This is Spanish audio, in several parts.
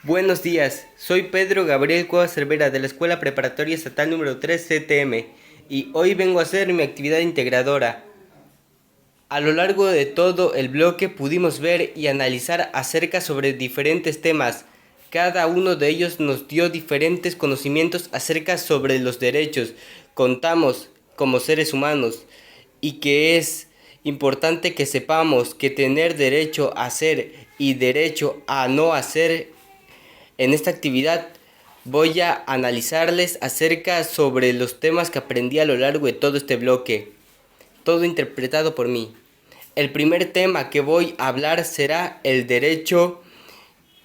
Buenos días, soy Pedro Gabriel Cuevas Cervera de la Escuela Preparatoria Estatal número 3 CTM y hoy vengo a hacer mi actividad integradora. A lo largo de todo el bloque pudimos ver y analizar acerca sobre diferentes temas. Cada uno de ellos nos dio diferentes conocimientos acerca sobre los derechos. Contamos como seres humanos y que es importante que sepamos que tener derecho a hacer y derecho a no hacer. En esta actividad voy a analizarles acerca sobre los temas que aprendí a lo largo de todo este bloque, todo interpretado por mí. El primer tema que voy a hablar será el derecho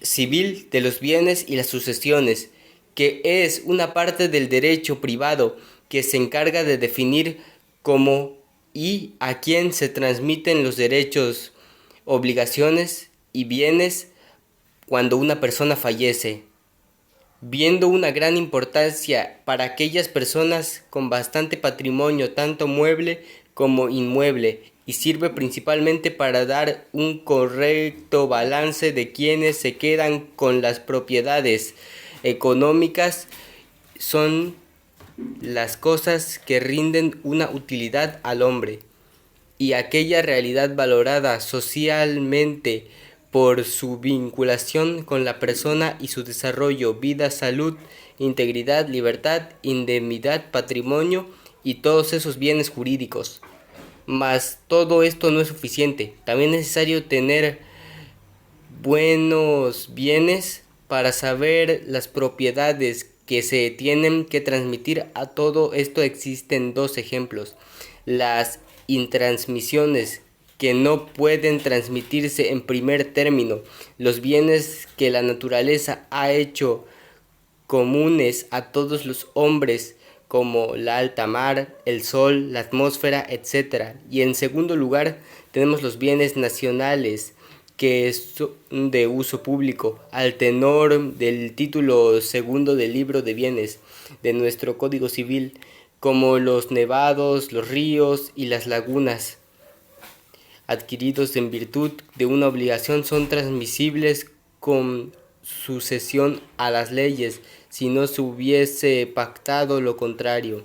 civil de los bienes y las sucesiones, que es una parte del derecho privado que se encarga de definir cómo y a quién se transmiten los derechos, obligaciones y bienes cuando una persona fallece, viendo una gran importancia para aquellas personas con bastante patrimonio, tanto mueble como inmueble, y sirve principalmente para dar un correcto balance de quienes se quedan con las propiedades económicas. Son las cosas que rinden una utilidad al hombre y aquella realidad valorada socialmente por su vinculación con la persona y su desarrollo, vida, salud, integridad, libertad, indemnidad, patrimonio y todos esos bienes jurídicos. Mas todo esto no es suficiente, también es necesario tener buenos bienes para saber las propiedades que se tienen que transmitir. A todo esto existen dos ejemplos: las intransmisiones, que no pueden transmitirse en primer término, los bienes que la naturaleza ha hecho comunes a todos los hombres, como la alta mar, el sol, la atmósfera, etc. Y en segundo lugar tenemos los bienes nacionales, que son de uso público, al tenor del título segundo del libro de bienes de nuestro Código Civil, como los nevados, los ríos y las lagunas, adquiridos en virtud de una obligación, son transmisibles con sucesión a las leyes, si no se hubiese pactado lo contrario.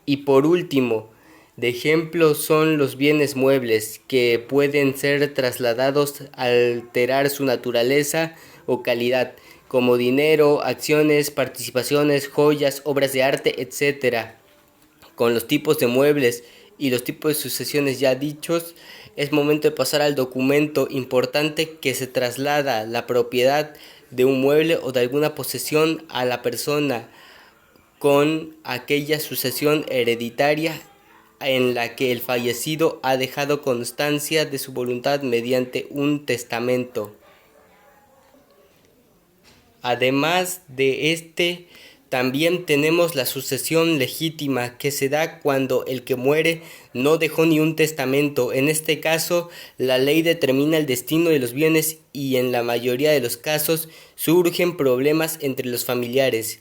Y por último, de ejemplo son los bienes muebles, que pueden ser trasladados al alterar su naturaleza o calidad, como dinero, acciones, participaciones, joyas, obras de arte, etc. Con los tipos de muebles y los tipos de sucesiones ya dichos, es momento de pasar al documento importante que se traslada la propiedad de un mueble o de alguna posesión a la persona con aquella sucesión hereditaria en la que el fallecido ha dejado constancia de su voluntad mediante un testamento. Además de este, también tenemos la sucesión legítima, que se da cuando el que muere no dejó ni un testamento. En este caso, la ley determina el destino de los bienes y en la mayoría de los casos surgen problemas entre los familiares.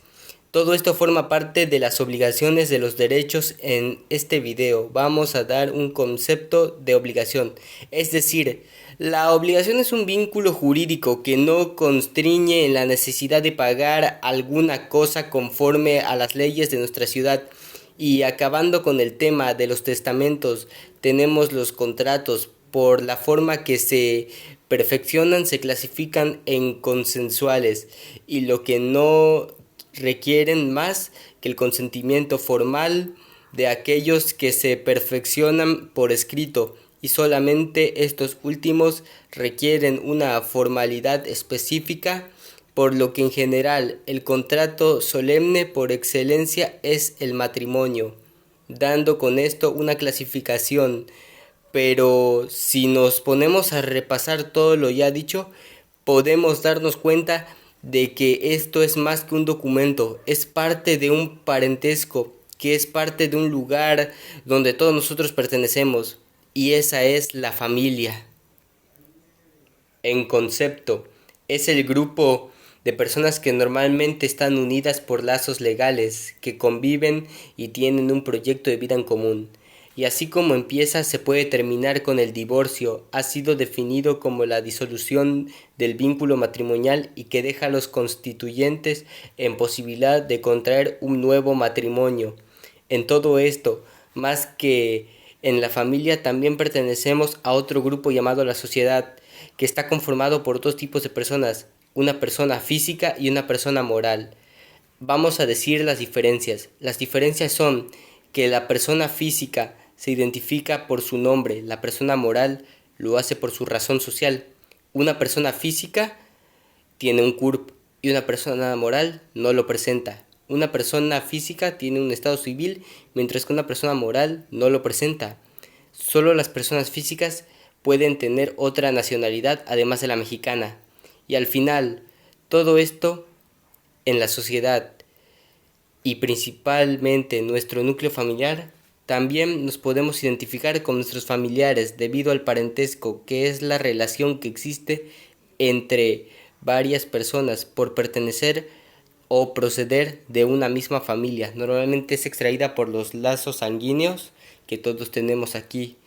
Todo esto forma parte de las obligaciones de los derechos. En este video vamos a dar un concepto de obligación, es decir, la obligación es un vínculo jurídico que no constriñe en la necesidad de pagar alguna cosa conforme a las leyes de nuestra ciudad. Y acabando con el tema de los testamentos, tenemos los contratos. Por la forma que se perfeccionan, se clasifican en consensuales, y lo que no requieren más que el consentimiento formal de aquellos que se perfeccionan por escrito, y solamente estos últimos requieren una formalidad específica, por lo que en general el contrato solemne por excelencia es el matrimonio, dando con esto una clasificación. Pero si nos ponemos a repasar todo lo ya dicho, podemos darnos cuenta de que esto es más que un documento, es parte de un parentesco, que es parte de un lugar donde todos nosotros pertenecemos, y esa es la familia. En concepto, es el grupo de personas que normalmente están unidas por lazos legales, que conviven y tienen un proyecto de vida en común. Y así como empieza, se puede terminar con el divorcio. Ha sido definido como la disolución del vínculo matrimonial y que deja a los constituyentes en posibilidad de contraer un nuevo matrimonio. En todo esto, más que en la familia, también pertenecemos a otro grupo llamado la sociedad, que está conformado por dos tipos de personas, una persona física y una persona moral. Vamos a decir las diferencias. Las diferencias son que la persona física se identifica por su nombre, la persona moral lo hace por su razón social. Una persona física tiene un CURP y una persona moral no lo presenta. Una persona física tiene un estado civil, mientras que una persona moral no lo presenta. Solo las personas físicas pueden tener otra nacionalidad además de la mexicana. Y al final, todo esto en la sociedad y principalmente nuestro núcleo familiar, también nos podemos identificar con nuestros familiares debido al parentesco, que es la relación que existe entre varias personas por pertenecer o proceder de una misma familia. Normalmente es extraída por los lazos sanguíneos que todos tenemos aquí,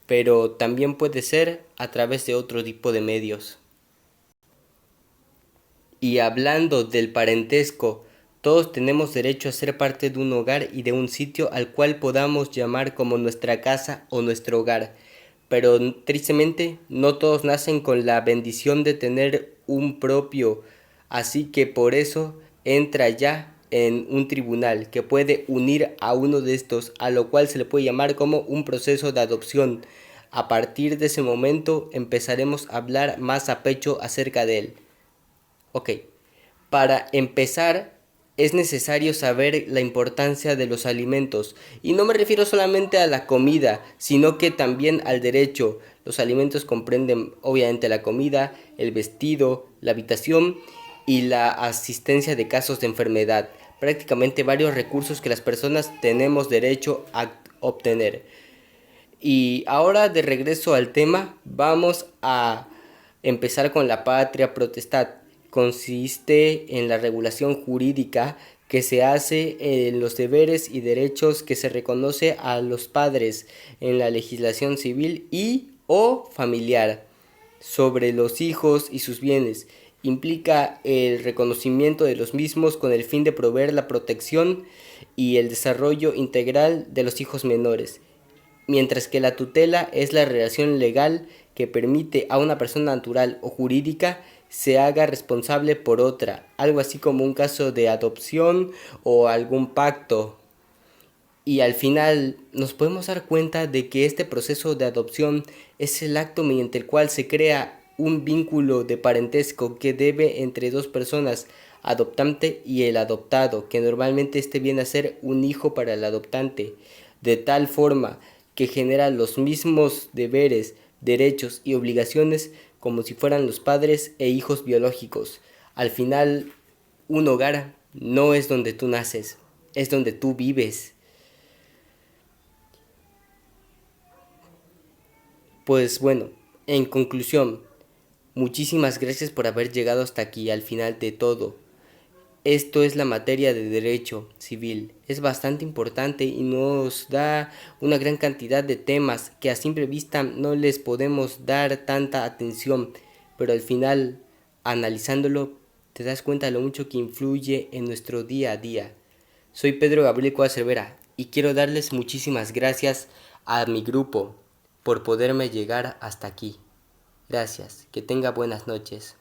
pero también puede ser a través de otro tipo de medios. Y hablando del parentesco, todos tenemos derecho a ser parte de un hogar y de un sitio al cual podamos llamar como nuestra casa o nuestro hogar. Pero tristemente no todos nacen con la bendición de tener un propio, así que por eso entra ya en un tribunal que puede unir a uno de estos, a lo cual se le puede llamar como un proceso de adopción. A partir de ese momento empezaremos a hablar más a pecho acerca de él. Ok, para empezar es necesario saber la importancia de los alimentos y no me refiero solamente a la comida, sino que también al derecho. Los alimentos comprenden obviamente la comida, el vestido, la habitación y la asistencia de casos de enfermedad, prácticamente varios recursos que las personas tenemos derecho a obtener. Y ahora de regreso al tema, vamos a empezar con la patria potestad. Consiste en la regulación jurídica que se hace en los deberes y derechos que se reconoce a los padres en la legislación civil y o familiar sobre los hijos y sus bienes. Implica el reconocimiento de los mismos con el fin de proveer la protección y el desarrollo integral de los hijos menores, mientras que la tutela es la relación legal que permite a una persona natural o jurídica se haga responsable por otra, algo así como un caso de adopción o algún pacto. Y al final nos podemos dar cuenta de que este proceso de adopción es el acto mediante el cual se crea un vínculo de parentesco que debe entre dos personas, adoptante y el adoptado, que normalmente este viene a ser un hijo para el adoptante, de tal forma que genera los mismos deberes, derechos y obligaciones como si fueran los padres e hijos biológicos. Al final, un hogar no es donde tú naces, es donde tú vives. Pues bueno, en conclusión, muchísimas gracias por haber llegado hasta aquí al final de todo. Esto es la materia de derecho civil. Es bastante importante y nos da una gran cantidad de temas que a simple vista no les podemos dar tanta atención, pero al final, analizándolo, te das cuenta de lo mucho que influye en nuestro día a día. Soy Pedro Gabriel Cuadra Cervera y quiero darles muchísimas gracias a mi grupo por poderme llegar hasta aquí. Gracias, que tenga buenas noches.